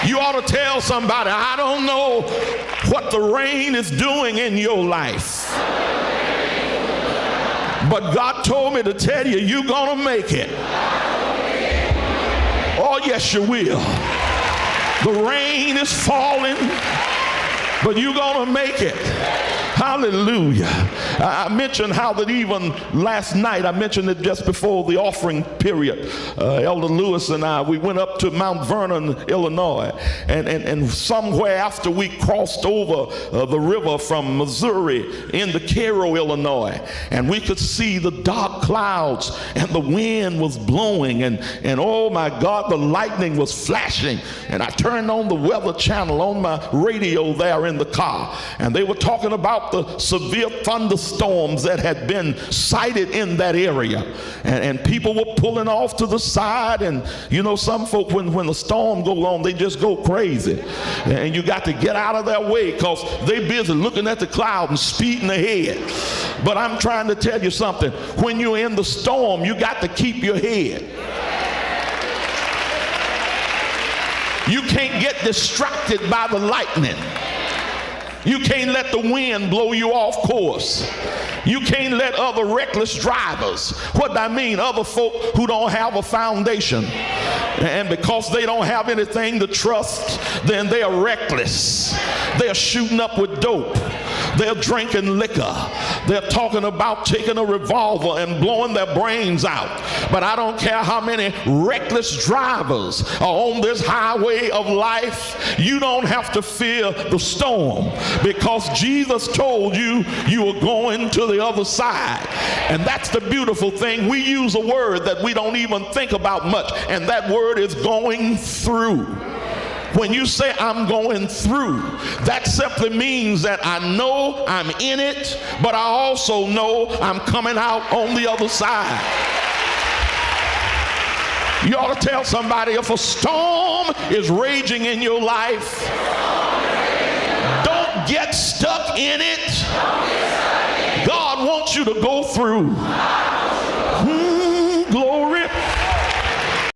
You ought to tell somebody, I don't know what the rain is doing in your life, but God told me to tell you, you're going to make it. Oh, yes, you will. The rain is falling, but you're going to make it. Hallelujah. I mentioned how that even last night, I mentioned it just before the offering period, Elder Lewis and I, we went up to Mount Vernon, Illinois, and somewhere after we crossed over the river from Missouri into Cairo, Illinois, and we could see the dark clouds and the wind was blowing, and oh my God, the lightning was flashing, and I turned on the weather channel on my radio there in the car, and they were talking about the severe thunderstorms that had been sighted in that area, and people were pulling off to the side, and you know, some folk when the storm goes on, they just go crazy, and you got to get out of their way because they busy looking at the cloud and speeding ahead. But I'm trying to tell you something, when you're in the storm, you got to keep your head. You can't get distracted by the lightning. You can't let the wind blow you off course. You can't let other reckless drivers, what I mean, other folk who don't have a foundation, and because they don't have anything to trust, then they are reckless. They are shooting up with dope. They're drinking liquor. They're talking about taking a revolver and blowing their brains out. But I don't care how many reckless drivers are on this highway of life, you don't have to fear the storm, because Jesus told you you were going to the other side. And that's the beautiful thing. We use a word that we don't even think about much, and that word is going through. When you say I'm going through, that simply means that I know I'm in it, but I also know I'm coming out on the other side. You ought to tell somebody, if a storm is raging in your life, don't get stuck in it. God wants you to go through.